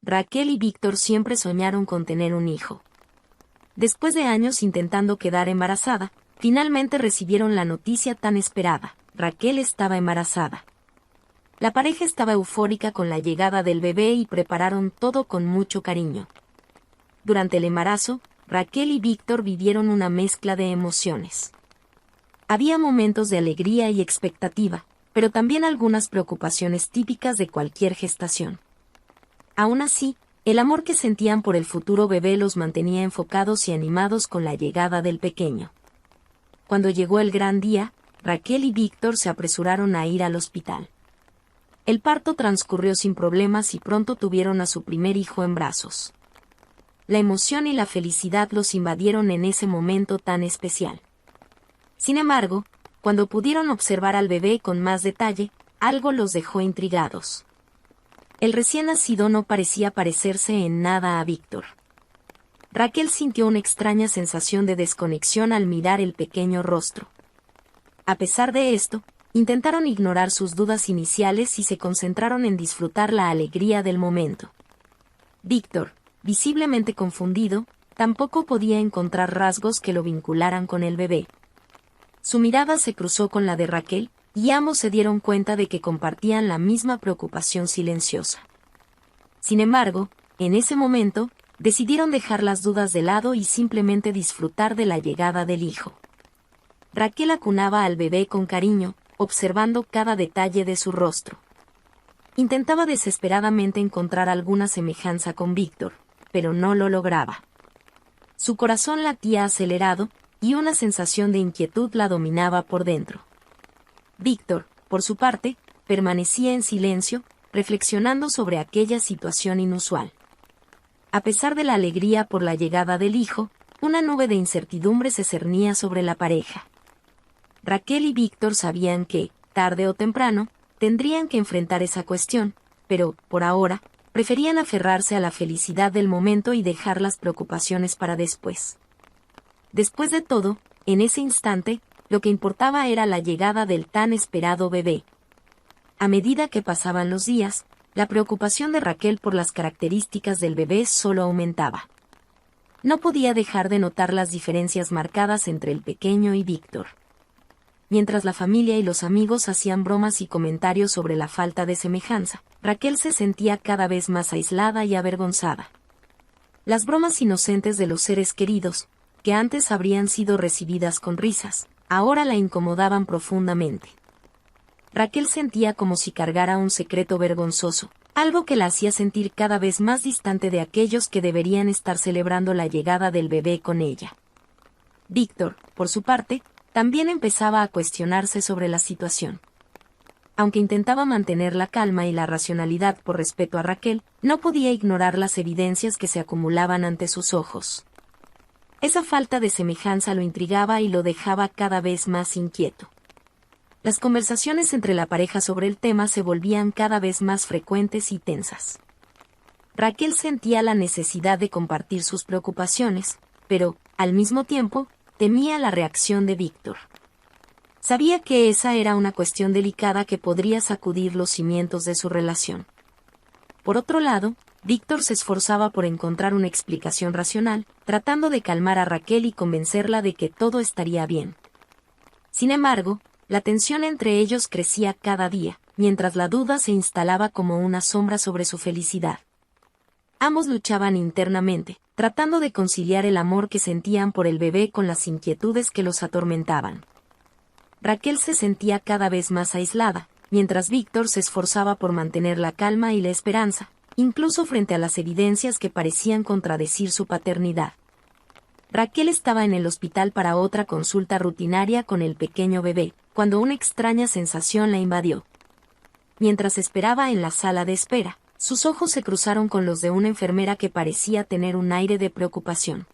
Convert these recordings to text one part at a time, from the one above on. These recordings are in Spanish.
Raquel y Víctor siempre soñaron con tener un hijo. Después de años intentando quedar embarazada, finalmente recibieron la noticia tan esperada: Raquel estaba embarazada. La pareja estaba eufórica con la llegada del bebé y prepararon todo con mucho cariño. Durante el embarazo, Raquel y Víctor vivieron una mezcla de emociones. Había momentos de alegría y expectativa, pero también algunas preocupaciones típicas de cualquier gestación. Aún así, el amor que sentían por el futuro bebé los mantenía enfocados y animados con la llegada del pequeño. Cuando llegó el gran día, Raquel y Víctor se apresuraron a ir al hospital. El parto transcurrió sin problemas y pronto tuvieron a su primer hijo en brazos. La emoción y la felicidad los invadieron en ese momento tan especial. Sin embargo, cuando pudieron observar al bebé con más detalle, algo los dejó intrigados. El recién nacido no parecía parecerse en nada a Víctor. Raquel sintió una extraña sensación de desconexión al mirar el pequeño rostro. A pesar de esto, intentaron ignorar sus dudas iniciales y se concentraron en disfrutar la alegría del momento. Víctor, visiblemente confundido, tampoco podía encontrar rasgos que lo vincularan con el bebé. Su mirada se cruzó con la de Raquel, y ambos se dieron cuenta de que compartían la misma preocupación silenciosa. Sin embargo, en ese momento, decidieron dejar las dudas de lado y simplemente disfrutar de la llegada del hijo. Raquel acunaba al bebé con cariño, observando cada detalle de su rostro. Intentaba desesperadamente encontrar alguna semejanza con Víctor, pero no lo lograba. Su corazón latía acelerado, y una sensación de inquietud la dominaba por dentro. Víctor, por su parte, permanecía en silencio, reflexionando sobre aquella situación inusual. A pesar de la alegría por la llegada del hijo, una nube de incertidumbre se cernía sobre la pareja. Raquel y Víctor sabían que, tarde o temprano, tendrían que enfrentar esa cuestión, pero, por ahora, preferían aferrarse a la felicidad del momento y dejar las preocupaciones para después. Después de todo, en ese instante, lo que importaba era la llegada del tan esperado bebé. A medida que pasaban los días, la preocupación de Raquel por las características del bebé solo aumentaba. No podía dejar de notar las diferencias marcadas entre el pequeño y Víctor. Mientras la familia y los amigos hacían bromas y comentarios sobre la falta de semejanza, Raquel se sentía cada vez más aislada y avergonzada. Las bromas inocentes de los seres queridos, que antes habrían sido recibidas con risas, ahora la incomodaban profundamente. Raquel sentía como si cargara un secreto vergonzoso, algo que la hacía sentir cada vez más distante de aquellos que deberían estar celebrando la llegada del bebé con ella. Víctor, por su parte, también empezaba a cuestionarse sobre la situación. Aunque intentaba mantener la calma y la racionalidad por respeto a Raquel, no podía ignorar las evidencias que se acumulaban ante sus ojos. Esa falta de semejanza lo intrigaba y lo dejaba cada vez más inquieto. Las conversaciones entre la pareja sobre el tema se volvían cada vez más frecuentes y tensas. Raquel sentía la necesidad de compartir sus preocupaciones, pero, al mismo tiempo, temía la reacción de Víctor. Sabía que esa era una cuestión delicada que podría sacudir los cimientos de su relación. Por otro lado, Víctor se esforzaba por encontrar una explicación racional, tratando de calmar a Raquel y convencerla de que todo estaría bien. Sin embargo, la tensión entre ellos crecía cada día, mientras la duda se instalaba como una sombra sobre su felicidad. Ambos luchaban internamente, tratando de conciliar el amor que sentían por el bebé con las inquietudes que los atormentaban. Raquel se sentía cada vez más aislada, mientras Víctor se esforzaba por mantener la calma y la esperanza, incluso frente a las evidencias que parecían contradecir su paternidad. Raquel estaba en el hospital para otra consulta rutinaria con el pequeño bebé, cuando una extraña sensación la invadió. Mientras esperaba en la sala de espera, sus ojos se cruzaron con los de una enfermera que parecía tener un aire de preocupación.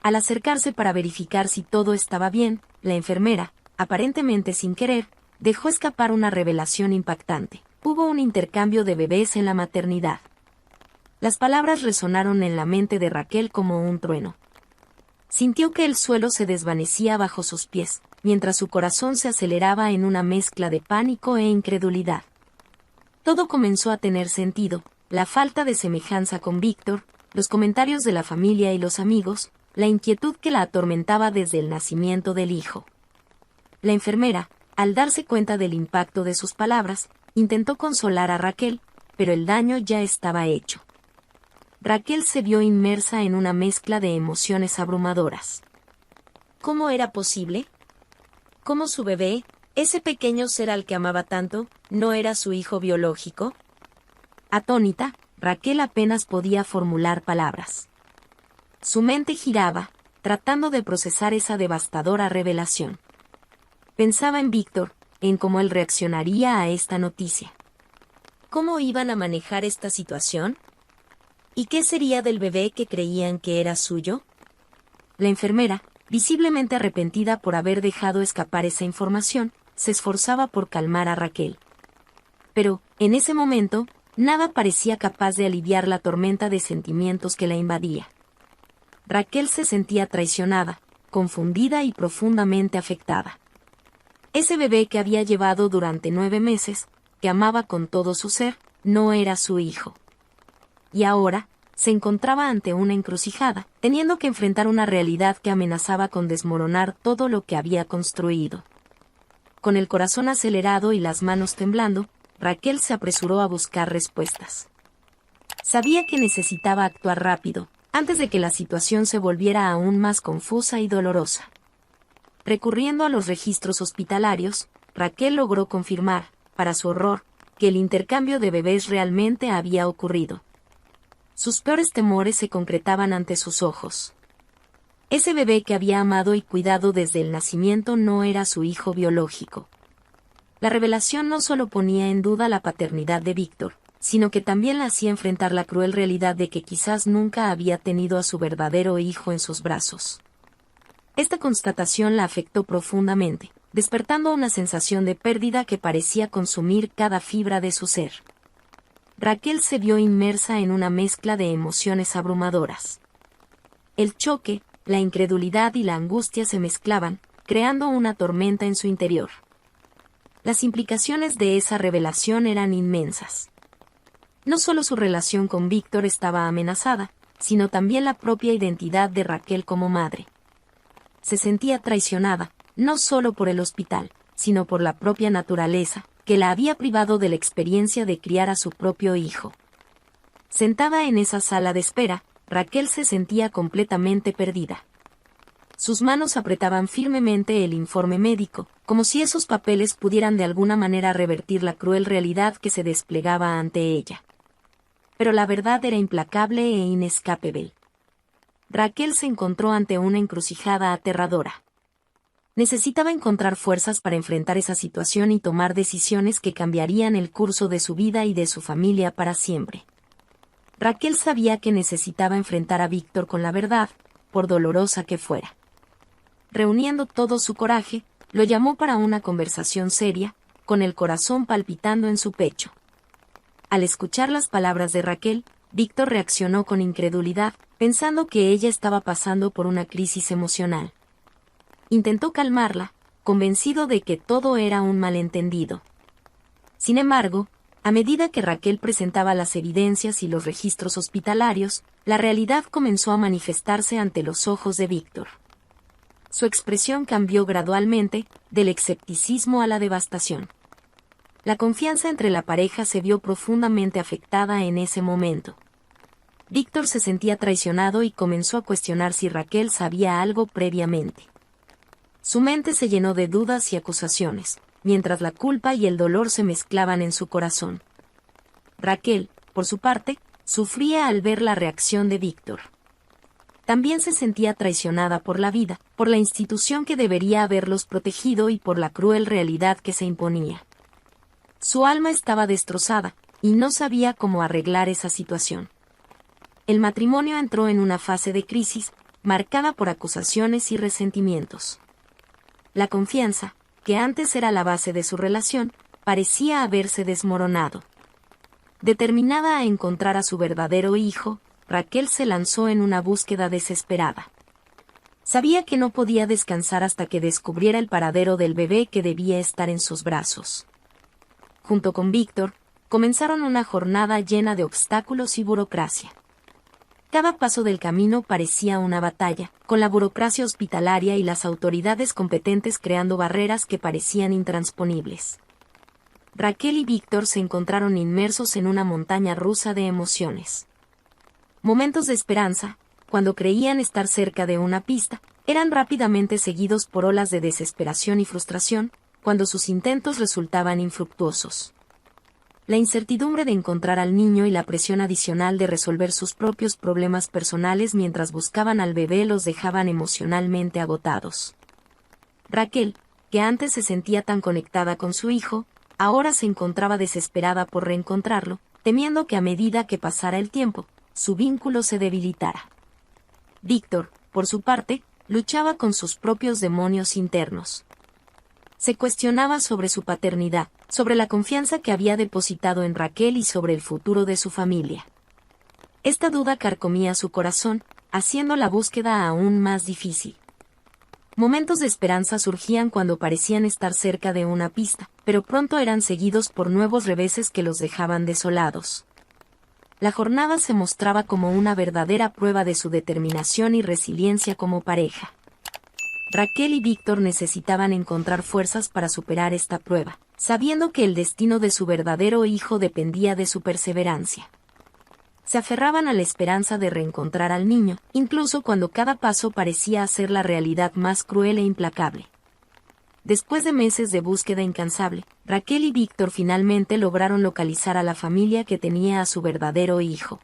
Al acercarse para verificar si todo estaba bien, la enfermera, aparentemente sin querer, dejó escapar una revelación impactante. Hubo un intercambio de bebés en la maternidad. Las palabras resonaron en la mente de Raquel como un trueno. Sintió que el suelo se desvanecía bajo sus pies, mientras su corazón se aceleraba en una mezcla de pánico e incredulidad. Todo comenzó a tener sentido, la falta de semejanza con Víctor, los comentarios de la familia y los amigos, la inquietud que la atormentaba desde el nacimiento del hijo. La enfermera, al darse cuenta del impacto de sus palabras, intentó consolar a Raquel, pero el daño ya estaba hecho. Raquel se vio inmersa en una mezcla de emociones abrumadoras. ¿Cómo era posible? ¿Cómo su bebé, ese pequeño ser al que amaba tanto, no era su hijo biológico? Atónita, Raquel apenas podía formular palabras. Su mente giraba, tratando de procesar esa devastadora revelación. Pensaba en Víctor, en cómo él reaccionaría a esta noticia. ¿Cómo iban a manejar esta situación? ¿Y qué sería del bebé que creían que era suyo? La enfermera, visiblemente arrepentida por haber dejado escapar esa información, se esforzaba por calmar a Raquel. Pero, en ese momento, nada parecía capaz de aliviar la tormenta de sentimientos que la invadía. Raquel se sentía traicionada, confundida y profundamente afectada. Ese bebé que había llevado durante 9 meses, que amaba con todo su ser, no era su hijo. Y ahora, se encontraba ante una encrucijada, teniendo que enfrentar una realidad que amenazaba con desmoronar todo lo que había construido. Con el corazón acelerado y las manos temblando, Raquel se apresuró a buscar respuestas. Sabía que necesitaba actuar rápido, antes de que la situación se volviera aún más confusa y dolorosa. Recurriendo a los registros hospitalarios, Raquel logró confirmar, para su horror, que el intercambio de bebés realmente había ocurrido. Sus peores temores se concretaban ante sus ojos. Ese bebé que había amado y cuidado desde el nacimiento no era su hijo biológico. La revelación no solo ponía en duda la paternidad de Víctor, sino que también la hacía enfrentar la cruel realidad de que quizás nunca había tenido a su verdadero hijo en sus brazos. Esta constatación la afectó profundamente, despertando una sensación de pérdida que parecía consumir cada fibra de su ser. Raquel se vio inmersa en una mezcla de emociones abrumadoras. El choque, la incredulidad y la angustia se mezclaban, creando una tormenta en su interior. Las implicaciones de esa revelación eran inmensas. No solo su relación con Víctor estaba amenazada, sino también la propia identidad de Raquel como madre. Se sentía traicionada, no solo por el hospital, sino por la propia naturaleza, que la había privado de la experiencia de criar a su propio hijo. Sentada en esa sala de espera, Raquel se sentía completamente perdida. Sus manos apretaban firmemente el informe médico, como si esos papeles pudieran de alguna manera revertir la cruel realidad que se desplegaba ante ella. Pero la verdad era implacable e inescapable. Raquel se encontró ante una encrucijada aterradora. Necesitaba encontrar fuerzas para enfrentar esa situación y tomar decisiones que cambiarían el curso de su vida y de su familia para siempre. Raquel sabía que necesitaba enfrentar a Víctor con la verdad, por dolorosa que fuera. Reuniendo todo su coraje, lo llamó para una conversación seria, con el corazón palpitando en su pecho. Al escuchar las palabras de Raquel, Víctor reaccionó con incredulidad, pensando que ella estaba pasando por una crisis emocional. Intentó calmarla, convencido de que todo era un malentendido. Sin embargo, a medida que Raquel presentaba las evidencias y los registros hospitalarios, la realidad comenzó a manifestarse ante los ojos de Víctor. Su expresión cambió gradualmente, del escepticismo a la devastación. La confianza entre la pareja se vio profundamente afectada en ese momento. Víctor se sentía traicionado y comenzó a cuestionar si Raquel sabía algo previamente. Su mente se llenó de dudas y acusaciones, mientras la culpa y el dolor se mezclaban en su corazón. Raquel, por su parte, sufría al ver la reacción de Víctor. También se sentía traicionada por la vida, por la institución que debería haberlos protegido y por la cruel realidad que se imponía. Su alma estaba destrozada, y no sabía cómo arreglar esa situación. El matrimonio entró en una fase de crisis, marcada por acusaciones y resentimientos. La confianza, que antes era la base de su relación, parecía haberse desmoronado. Determinada a encontrar a su verdadero hijo, Raquel se lanzó en una búsqueda desesperada. Sabía que no podía descansar hasta que descubriera el paradero del bebé que debía estar en sus brazos. Junto con Víctor, comenzaron una jornada llena de obstáculos y burocracia. Cada paso del camino parecía una batalla, con la burocracia hospitalaria y las autoridades competentes creando barreras que parecían intransponibles. Raquel y Víctor se encontraron inmersos en una montaña rusa de emociones. Momentos de esperanza, cuando creían estar cerca de una pista, eran rápidamente seguidos por olas de desesperación y frustración, cuando sus intentos resultaban infructuosos. La incertidumbre de encontrar al niño y la presión adicional de resolver sus propios problemas personales mientras buscaban al bebé los dejaban emocionalmente agotados. Raquel, que antes se sentía tan conectada con su hijo, ahora se encontraba desesperada por reencontrarlo, temiendo que a medida que pasara el tiempo, su vínculo se debilitara. Víctor, por su parte, luchaba con sus propios demonios internos. Se cuestionaba sobre su paternidad, sobre la confianza que había depositado en Raquel y sobre el futuro de su familia. Esta duda carcomía su corazón, haciendo la búsqueda aún más difícil. Momentos de esperanza surgían cuando parecían estar cerca de una pista, pero pronto eran seguidos por nuevos reveses que los dejaban desolados. La jornada se mostraba como una verdadera prueba de su determinación y resiliencia como pareja. Raquel y Víctor necesitaban encontrar fuerzas para superar esta prueba, sabiendo que el destino de su verdadero hijo dependía de su perseverancia. Se aferraban a la esperanza de reencontrar al niño, incluso cuando cada paso parecía hacer la realidad más cruel e implacable. Después de meses de búsqueda incansable, Raquel y Víctor finalmente lograron localizar a la familia que tenía a su verdadero hijo.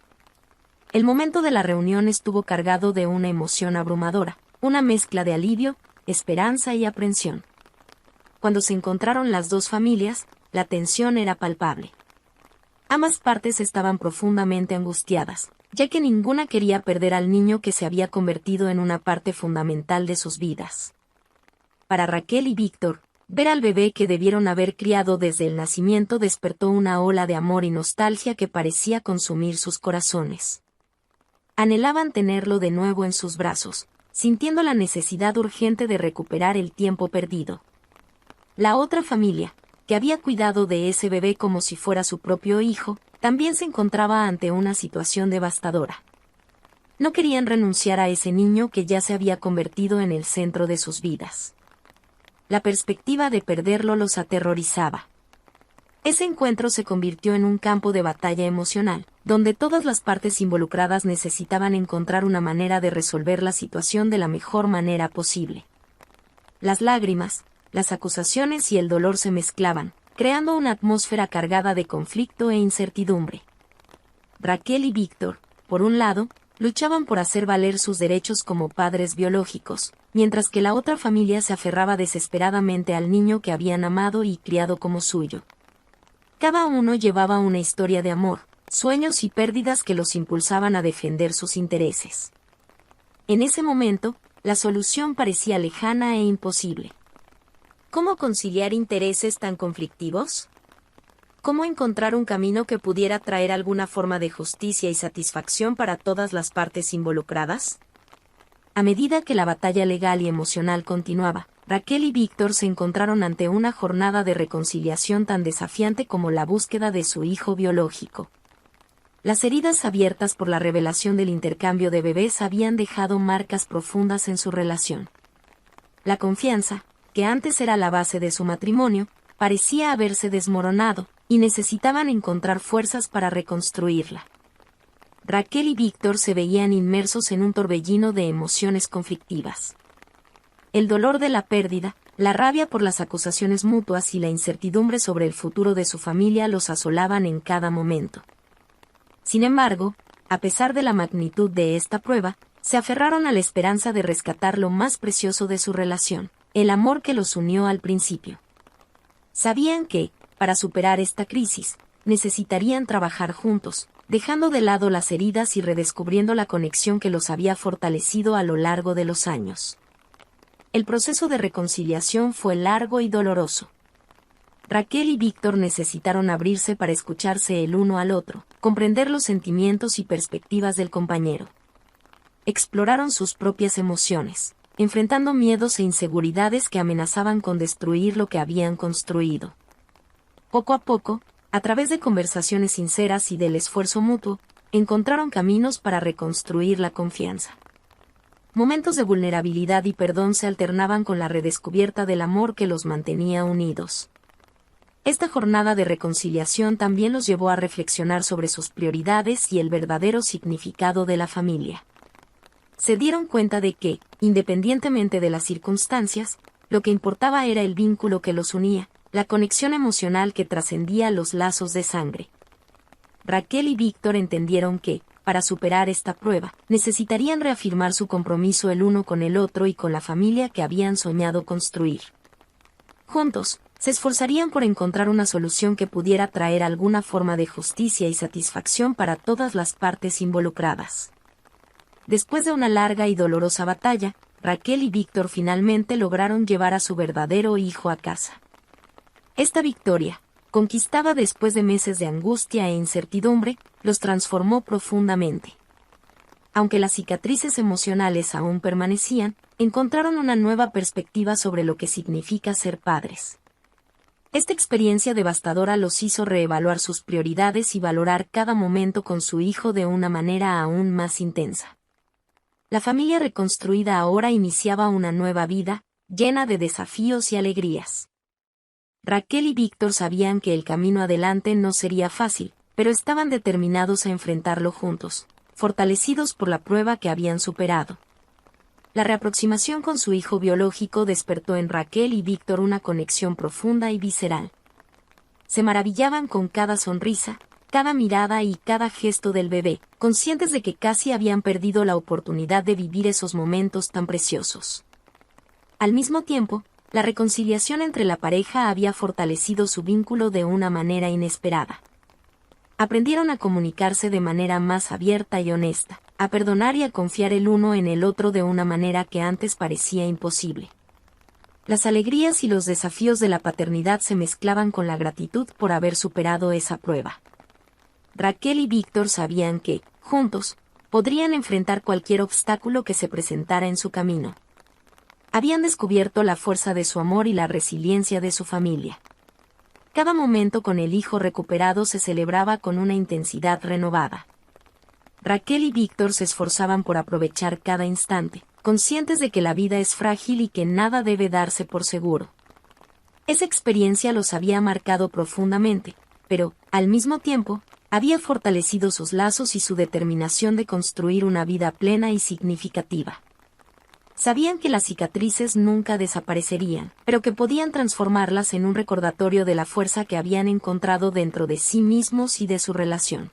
El momento de la reunión estuvo cargado de una emoción abrumadora, una mezcla de alivio, esperanza y aprensión. Cuando se encontraron las dos familias, la tensión era palpable. Ambas partes estaban profundamente angustiadas, ya que ninguna quería perder al niño que se había convertido en una parte fundamental de sus vidas. Para Raquel y Víctor, ver al bebé que debieron haber criado desde el nacimiento despertó una ola de amor y nostalgia que parecía consumir sus corazones. Anhelaban tenerlo de nuevo en sus brazos, sintiendo la necesidad urgente de recuperar el tiempo perdido. La otra familia, que había cuidado de ese bebé como si fuera su propio hijo, también se encontraba ante una situación devastadora. No querían renunciar a ese niño que ya se había convertido en el centro de sus vidas. La perspectiva de perderlo los aterrorizaba. Ese encuentro se convirtió en un campo de batalla emocional, donde todas las partes involucradas necesitaban encontrar una manera de resolver la situación de la mejor manera posible. Las lágrimas, las acusaciones y el dolor se mezclaban, creando una atmósfera cargada de conflicto e incertidumbre. Raquel y Víctor, por un lado, luchaban por hacer valer sus derechos como padres biológicos, mientras que la otra familia se aferraba desesperadamente al niño que habían amado y criado como suyo. Cada uno llevaba una historia de amor, sueños y pérdidas que los impulsaban a defender sus intereses. En ese momento, la solución parecía lejana e imposible. ¿Cómo conciliar intereses tan conflictivos? ¿Cómo encontrar un camino que pudiera traer alguna forma de justicia y satisfacción para todas las partes involucradas? A medida que la batalla legal y emocional continuaba, Raquel y Víctor se encontraron ante una jornada de reconciliación tan desafiante como la búsqueda de su hijo biológico. Las heridas abiertas por la revelación del intercambio de bebés habían dejado marcas profundas en su relación. La confianza, que antes era la base de su matrimonio, parecía haberse desmoronado, y necesitaban encontrar fuerzas para reconstruirla. Raquel y Víctor se veían inmersos en un torbellino de emociones conflictivas. El dolor de la pérdida, la rabia por las acusaciones mutuas y la incertidumbre sobre el futuro de su familia los asolaban en cada momento. Sin embargo, a pesar de la magnitud de esta prueba, se aferraron a la esperanza de rescatar lo más precioso de su relación, el amor que los unió al principio. Sabían que, para superar esta crisis, necesitarían trabajar juntos, dejando de lado las heridas y redescubriendo la conexión que los había fortalecido a lo largo de los años. El proceso de reconciliación fue largo y doloroso. Raquel y Víctor necesitaron abrirse para escucharse el uno al otro, comprender los sentimientos y perspectivas del compañero. Exploraron sus propias emociones, enfrentando miedos e inseguridades que amenazaban con destruir lo que habían construido. Poco a poco, A través de conversaciones sinceras y del esfuerzo mutuo, encontraron caminos para reconstruir la confianza. Momentos de vulnerabilidad y perdón se alternaban con la redescubierta del amor que los mantenía unidos. Esta jornada de reconciliación también los llevó a reflexionar sobre sus prioridades y el verdadero significado de la familia. Se dieron cuenta de que, independientemente de las circunstancias, lo que importaba era el vínculo que los unía, la conexión emocional que trascendía los lazos de sangre. Raquel y Víctor entendieron que, para superar esta prueba, necesitarían reafirmar su compromiso el uno con el otro y con la familia que habían soñado construir. Juntos, se esforzarían por encontrar una solución que pudiera traer alguna forma de justicia y satisfacción para todas las partes involucradas. Después de una larga y dolorosa batalla, Raquel y Víctor finalmente lograron llevar a su verdadero hijo a casa. Esta victoria, conquistada después de meses de angustia e incertidumbre, los transformó profundamente. Aunque las cicatrices emocionales aún permanecían, encontraron una nueva perspectiva sobre lo que significa ser padres. Esta experiencia devastadora los hizo reevaluar sus prioridades y valorar cada momento con su hijo de una manera aún más intensa. La familia reconstruida ahora iniciaba una nueva vida, llena de desafíos y alegrías. Raquel y Víctor sabían que el camino adelante no sería fácil, pero estaban determinados a enfrentarlo juntos, fortalecidos por la prueba que habían superado. La reaproximación con su hijo biológico despertó en Raquel y Víctor una conexión profunda y visceral. Se maravillaban con cada sonrisa, cada mirada y cada gesto del bebé, conscientes de que casi habían perdido la oportunidad de vivir esos momentos tan preciosos. Al mismo tiempo, la reconciliación entre la pareja había fortalecido su vínculo de una manera inesperada. Aprendieron a comunicarse de manera más abierta y honesta, a perdonar y a confiar el uno en el otro de una manera que antes parecía imposible. Las alegrías y los desafíos de la paternidad se mezclaban con la gratitud por haber superado esa prueba. Raquel y Víctor sabían que, juntos, podrían enfrentar cualquier obstáculo que se presentara en su camino. Habían descubierto la fuerza de su amor y la resiliencia de su familia. Cada momento con el hijo recuperado se celebraba con una intensidad renovada. Raquel y Víctor se esforzaban por aprovechar cada instante, conscientes de que la vida es frágil y que nada debe darse por seguro. Esa experiencia los había marcado profundamente, pero, al mismo tiempo, había fortalecido sus lazos y su determinación de construir una vida plena y significativa. Sabían que las cicatrices nunca desaparecerían, pero que podían transformarlas en un recordatorio de la fuerza que habían encontrado dentro de sí mismos y de su relación.